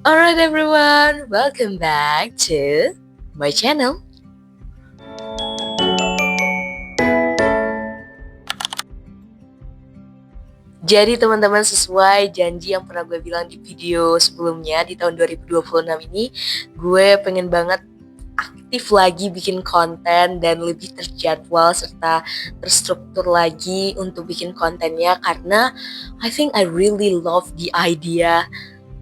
Alright everyone, welcome back to my channel. Jadi teman-teman, sesuai janji yang pernah gue bilang di video sebelumnya di tahun 2026 ini, gue pengen banget aktif lagi bikin konten dan lebih terjadwal serta terstruktur lagi untuk bikin kontennya, karena I think I really love the idea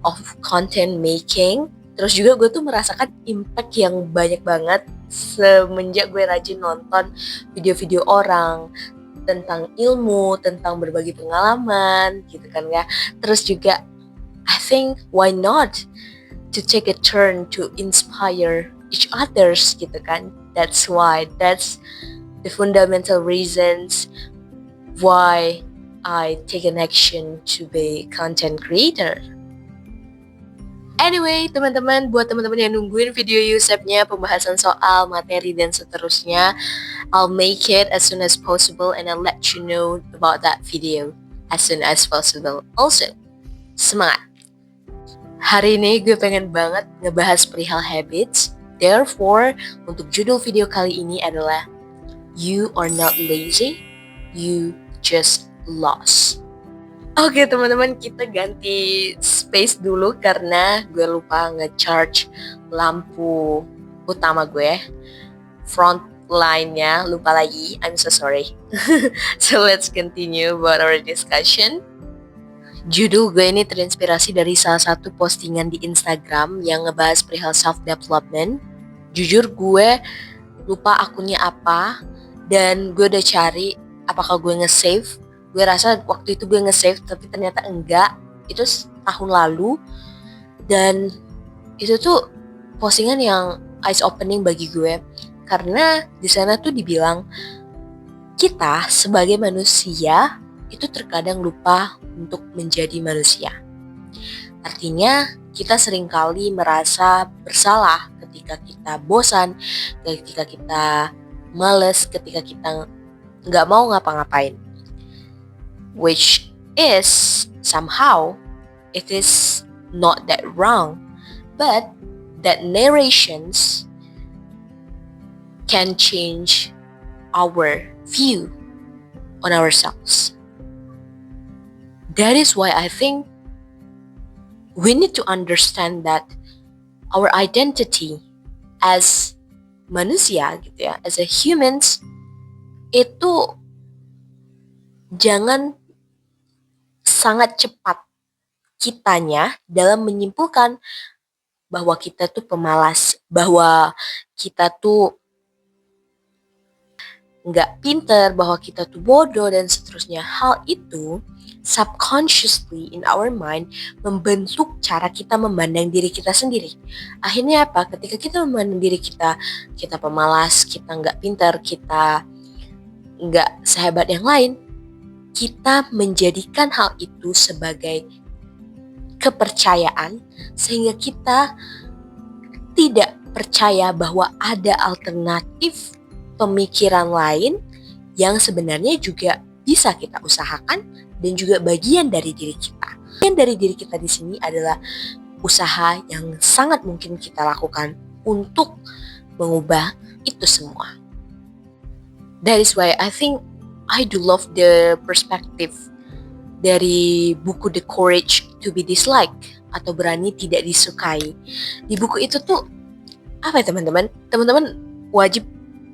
of content making. Terus juga gue tuh merasakan impact yang banyak banget semenjak gue rajin nonton video-video orang tentang ilmu, tentang berbagi pengalaman gitu kan ya. Terus juga I think why not to take a turn to inspire each others gitu kan. That's the fundamental reasons why I take an action to be content creator. Anyway, teman-teman, buat teman-teman yang nungguin video Yusepnya, pembahasan soal materi dan seterusnya, I'll make it as soon as possible and I'll let you know about that video as soon as possible. Also, semangat! Hari ini gue pengen banget ngebahas perihal habits. Therefore, untuk judul video kali ini adalah You are not lazy, you just lost. Oke teman-teman, kita ganti space dulu karena gue lupa nge-charge lampu utama gue. Front line-nya lupa lagi, I'm so sorry. So let's continue about our discussion. Judul gue ini terinspirasi dari salah satu postingan di Instagram yang ngebahas perihal self-development. Jujur gue lupa akunnya apa dan gue udah cari apakah gue nge-save. Gue rasa waktu itu gue nge-save tapi ternyata enggak. Itu tahun lalu. Dan itu tuh postingan yang eyes opening bagi gue. Karena di sana tuh dibilang kita sebagai manusia itu terkadang lupa untuk menjadi manusia. Artinya kita seringkali merasa bersalah ketika kita bosan, ketika kita males, ketika kita nggak mau ngapa-ngapain. Which is somehow it is not that wrong, but that narrations can change our view on ourselves. That is why I think we need to understand that our identity as manusia gitu ya, as a humans, itu jangan sangat cepat kitanya dalam menyimpulkan bahwa kita tuh pemalas, bahwa kita tuh nggak pinter, bahwa kita tuh bodoh dan seterusnya. Hal itu subconsciously in our mind membentuk cara kita memandang diri kita sendiri. Akhirnya apa? Ketika kita memandang diri kita pemalas, kita nggak pinter, kita nggak sehebat yang lain, kita menjadikan hal itu sebagai kepercayaan sehingga kita tidak percaya bahwa ada alternatif pemikiran lain yang sebenarnya juga bisa kita usahakan dan juga bagian dari diri kita. Bagian dari diri kita di sini adalah usaha yang sangat mungkin kita lakukan untuk mengubah itu semua. That is why I think I do love the perspective dari buku The Courage to be Disliked atau berani tidak disukai. Di buku itu tuh apa ya teman-teman? Teman-teman wajib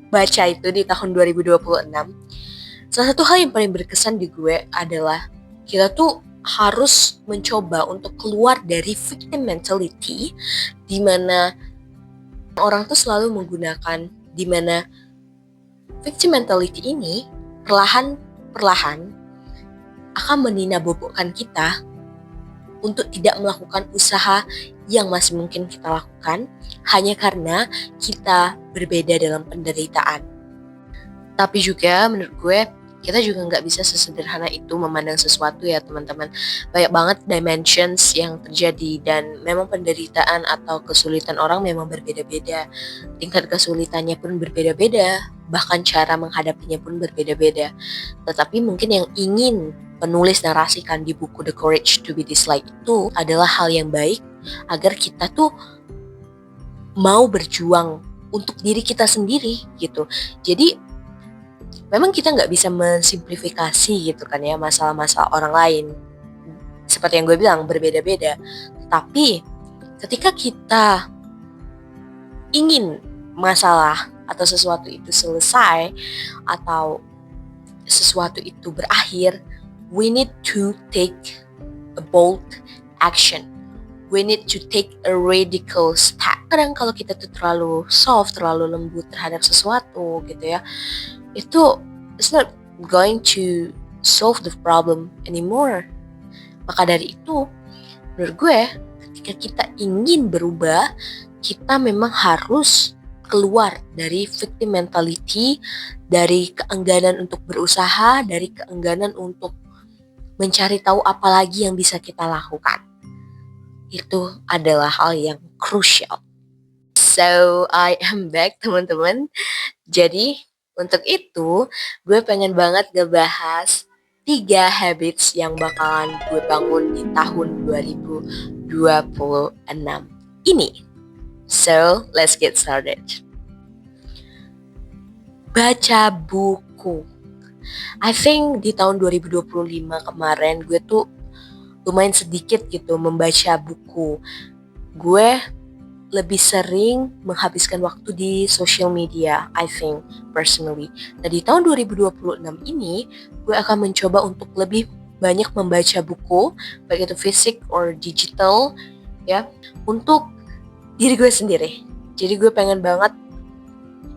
baca itu di tahun 2026. Salah satu hal yang paling berkesan di gue adalah kita tuh harus mencoba untuk keluar dari victim mentality, di mana orang tuh selalu menggunakan, di mana victim mentality ini perlahan-perlahan akan meninabobokan kita untuk tidak melakukan usaha yang masih mungkin kita lakukan hanya karena kita berbeda dalam penderitaan. Tapi juga menurut gue kita juga nggak bisa sesederhana itu memandang sesuatu ya teman-teman. Banyak banget dimensions yang terjadi dan memang penderitaan atau kesulitan orang memang berbeda-beda. Tingkat kesulitannya pun berbeda-beda, bahkan cara menghadapinya pun berbeda-beda. Tetapi mungkin yang ingin penulis narasikan di buku The Courage to be Disliked itu adalah hal yang baik, agar kita tuh mau berjuang untuk diri kita sendiri gitu. Jadi memang kita nggak bisa mensimplifikasi gitu kan ya masalah-masalah orang lain. Seperti yang gue bilang, berbeda-beda. Tapi ketika kita ingin masalah atau sesuatu itu selesai atau sesuatu itu berakhir, we need to take a bold action. We need to take a radical step. Kadang kalau kita tuh terlalu soft, terlalu lembut terhadap sesuatu gitu ya, itu it's not going to solve the problem anymore. Maka dari itu, menurut gue, ketika kita ingin berubah, kita memang harus keluar dari victim mentality, dari keengganan untuk berusaha, dari keengganan untuk mencari tahu apa lagi yang bisa kita lakukan. Itu adalah hal yang crucial. So, I am back teman-teman. Jadi, untuk itu, gue pengen banget ngebahas 3 habits yang bakalan gue bangun di tahun 2026 ini. So, let's get started. Baca buku. I think di tahun 2025 kemarin gue tuh lumayan sedikit gitu membaca buku. Gue lebih sering menghabiskan waktu di social media, I think, personally. Nah, di tahun 2026 ini, gue akan mencoba untuk lebih banyak membaca buku, baik itu fisik or digital, ya, untuk diri gue sendiri. Jadi gue pengen banget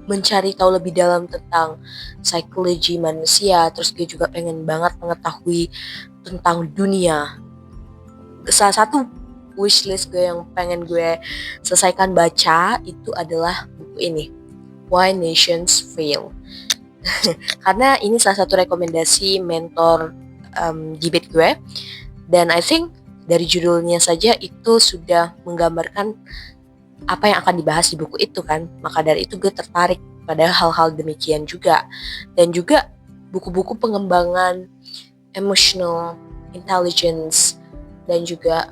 mencari tahu lebih dalam tentang psikologi manusia, terus gue juga pengen banget mengetahui tentang dunia. Salah satu wishlist gue yang pengen gue selesaikan baca itu adalah buku ini, Why Nations Fail. Karena ini salah satu rekomendasi mentor debate gue, dan I think dari judulnya saja itu sudah menggambarkan apa yang akan dibahas di buku itu kan. Maka dari itu gue tertarik pada hal-hal demikian juga. Dan juga buku-buku pengembangan emotional intelligence dan juga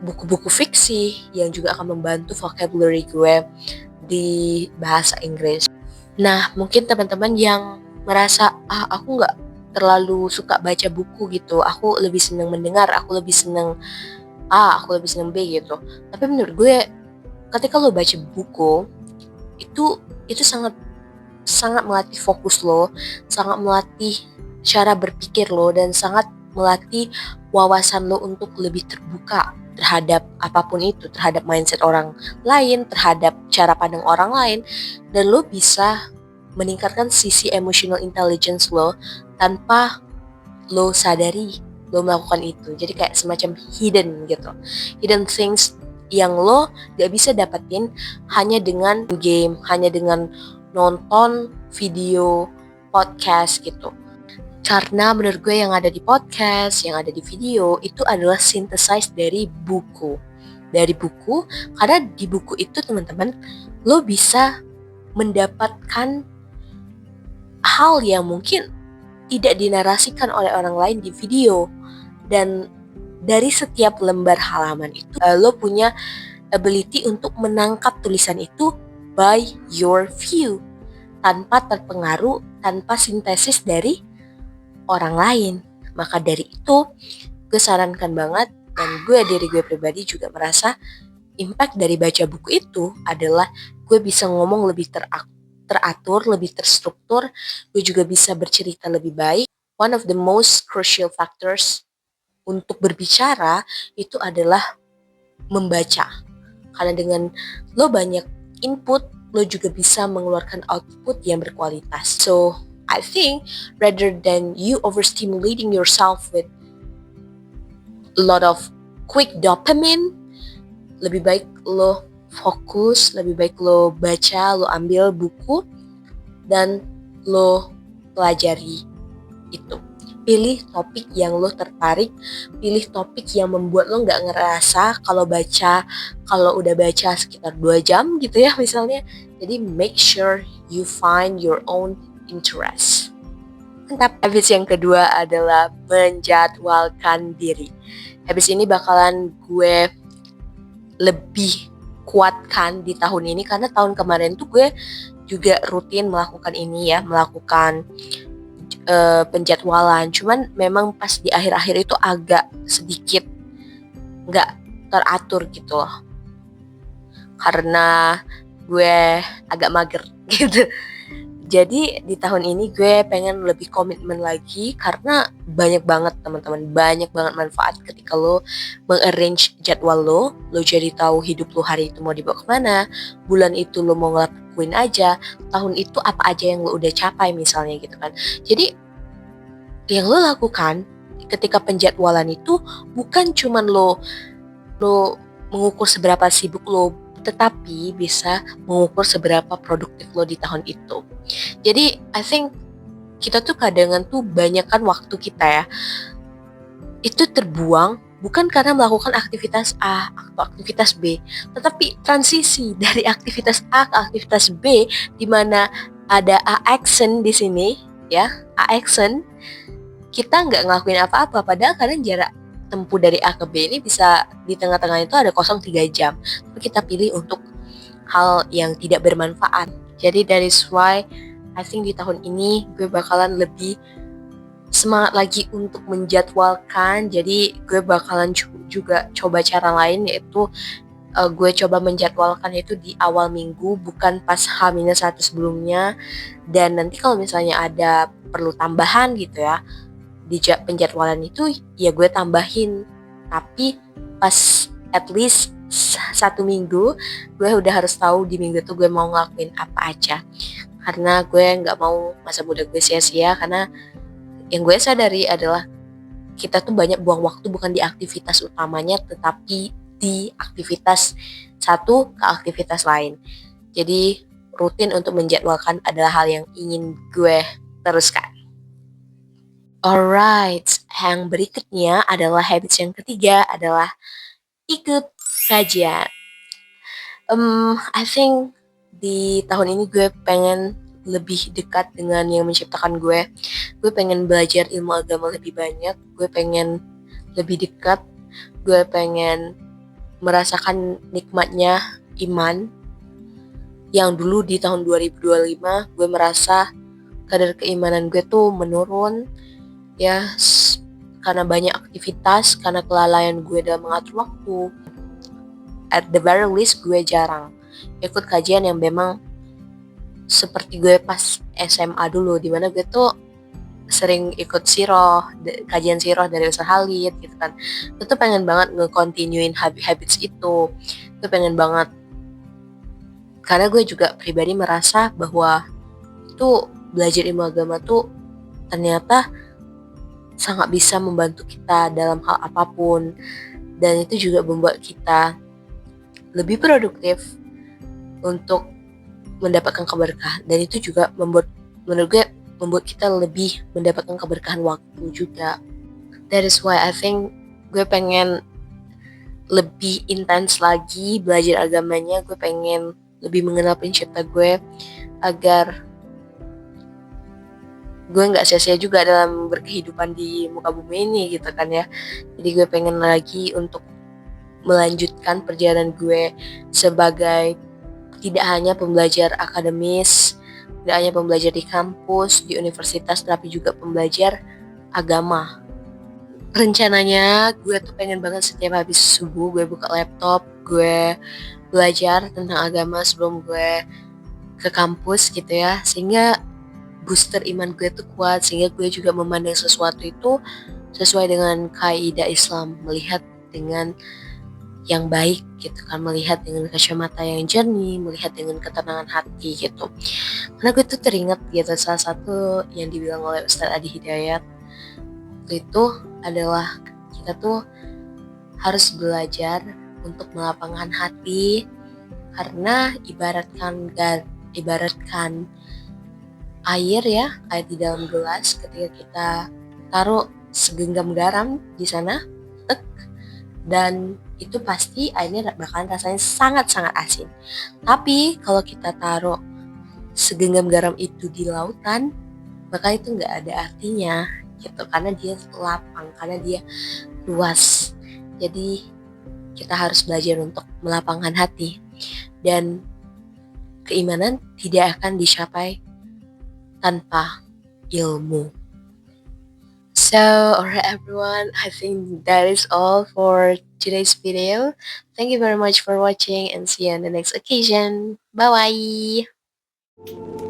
buku-buku fiksi yang juga akan membantu vocabulary gue di bahasa Inggris. Nah, mungkin teman-teman yang merasa, aku nggak terlalu suka baca buku gitu, aku lebih seneng mendengar, aku lebih seneng A, aku lebih seneng B gitu. Tapi menurut gue, ketika lo baca buku, itu sangat melatih fokus lo, sangat melatih cara berpikir lo, dan sangat melatih wawasan lo untuk lebih terbuka terhadap apapun itu, terhadap mindset orang lain, terhadap cara pandang orang lain, dan lo bisa meningkatkan sisi emotional intelligence lo tanpa lo sadari lo melakukan itu. Jadi kayak semacam hidden things yang lo gak bisa dapetin hanya dengan game, hanya dengan nonton video podcast gitu. Karena menurut gue yang ada di podcast, yang ada di video itu adalah synthesize dari buku. Karena di buku itu teman-teman, lo bisa mendapatkan hal yang mungkin tidak dinarasikan oleh orang lain di video. Dan dari setiap lembar halaman itu, lo punya ability untuk menangkap tulisan itu by your view, tanpa terpengaruh, tanpa sintesis dari orang lain. Maka dari itu, gue sarankan banget, dan diri gue pribadi juga merasa impact dari baca buku itu adalah gue bisa ngomong lebih teratur, lebih terstruktur, gue juga bisa bercerita lebih baik. One of the most crucial factors untuk berbicara itu adalah membaca. Karena dengan lo banyak input, lo juga bisa mengeluarkan output yang berkualitas. So, I think rather than you overstimulating yourself with a lot of quick dopamine, lebih baik lo fokus, lebih baik lo baca, lo ambil buku, dan lo pelajari itu. Pilih topik yang lo tertarik, pilih topik yang membuat lo gak ngerasa kalau udah baca sekitar 2 jam gitu ya misalnya. Jadi make sure you find your own interest. Mantap. Habits yang kedua adalah menjadwalkan diri. Habits ini bakalan gue lebih kuatkan di tahun ini, karena tahun kemarin tuh gue juga rutin melakukan ini ya, melakukan penjadwalan. Cuman memang pas di akhir-akhir itu agak sedikit nggak teratur gitu loh, karena gue agak mager gitu. Jadi di tahun ini gue pengen lebih komitmen lagi, karena banyak banget teman-teman, banyak banget manfaat ketika lo mengarrange jadwal lo jadi tahu hidup lo hari itu mau dibawa kemana, bulan itu lo mau ngelakuin aja, tahun itu apa aja yang lo udah capai misalnya gitu kan. Jadi yang lo lakukan ketika penjadwalan itu bukan cuman lo mengukur seberapa sibuk lo, tetapi bisa mengukur seberapa produktif lo di tahun itu. Jadi I think kita tuh kadang tuh banyakkan waktu kita ya itu terbuang bukan karena melakukan aktivitas A atau aktivitas B, tetapi transisi dari aktivitas A ke aktivitas B, di mana ada A action di sini ya, A action, kita nggak ngelakuin apa-apa, padahal kadang jarak tempuh dari A ke B ini bisa di tengah-tengah itu ada kosong 3 jam, tapi kita pilih untuk hal yang tidak bermanfaat. Jadi that is why I think di tahun ini gue bakalan lebih semangat lagi untuk menjadwalkan. Jadi gue bakalan juga coba cara lain, yaitu gue coba menjadwalkan itu di awal minggu, bukan pas H-1 sebelumnya. Dan nanti kalau misalnya ada perlu tambahan gitu ya di penjadwalan itu, ya gue tambahin. Tapi pas at least 1 minggu gue udah harus tahu di minggu itu gue mau ngelakuin apa aja, karena gue nggak mau masa muda gue sia-sia. Karena yang gue sadari adalah kita tuh banyak buang waktu bukan di aktivitas utamanya, tetapi di aktivitas satu ke aktivitas lain. Jadi rutin untuk menjadwalkan adalah hal yang ingin gue teruskan. Alright, yang berikutnya adalah habits yang ketiga adalah ikut kajian. I think di tahun ini gue pengen lebih dekat dengan yang menciptakan gue. Gue pengen belajar ilmu agama lebih banyak. Gue pengen lebih dekat. Gue pengen merasakan nikmatnya iman. Yang dulu di tahun 2025 gue merasa kadar keimanan gue tuh menurun. Ya, karena banyak aktivitas, karena kelalaian gue dalam mengatur waktu. At the very least gue jarang ikut kajian yang memang seperti gue pas SMA dulu, dimana gue tuh sering ikut siroh, kajian siroh dari Ustaz Halid gitu kan. Gue tuh pengen banget nge-continuein habits itu. Gue pengen banget, karena gue juga pribadi merasa bahwa itu belajar ilmu agama tuh ternyata sangat bisa membantu kita dalam hal apapun, dan itu juga membuat kita lebih produktif untuk mendapatkan keberkahan, dan itu juga menurut gue membuat kita lebih mendapatkan keberkahan waktu juga. That is why I think gue pengen lebih intens lagi belajar agamanya. Gue pengen lebih mengenal pencipta gue, agar gue nggak sia-sia juga dalam berkehidupan di muka bumi ini gitu kan ya. Jadi gue pengen lagi untuk melanjutkan perjalanan gue sebagai tidak hanya pembelajar akademis, tidak hanya pembelajar di kampus, di universitas, tapi juga pembelajar agama. Rencananya gue tuh pengen banget setiap habis subuh gue buka laptop, gue belajar tentang agama sebelum gue ke kampus gitu ya, sehingga booster iman gue tuh kuat, sehingga gue juga memandang sesuatu itu sesuai dengan kaidah Islam, melihat dengan yang baik gitu kan, melihat dengan kacamata yang jernih, melihat dengan ketenangan hati gitu. Karena gue tuh teringat gitu salah satu yang dibilang oleh Ustadz Adi Hidayat itu adalah kita tuh harus belajar untuk melapangkan hati, karena ibaratkan air ya, air di dalam gelas, ketika kita taruh segenggam garam di sana, dan itu pasti airnya bakalan rasanya sangat-sangat asin. Tapi kalau kita taruh segenggam garam itu di lautan, maka itu nggak ada artinya gitu, karena dia lapang, karena dia luas. Jadi kita harus belajar untuk melapangkan hati, dan keimanan tidak akan dicapai tanpa ilmu. So, alright everyone, I think that is all for today's video. Thank you very much for watching and see you on the next occasion. Bye bye.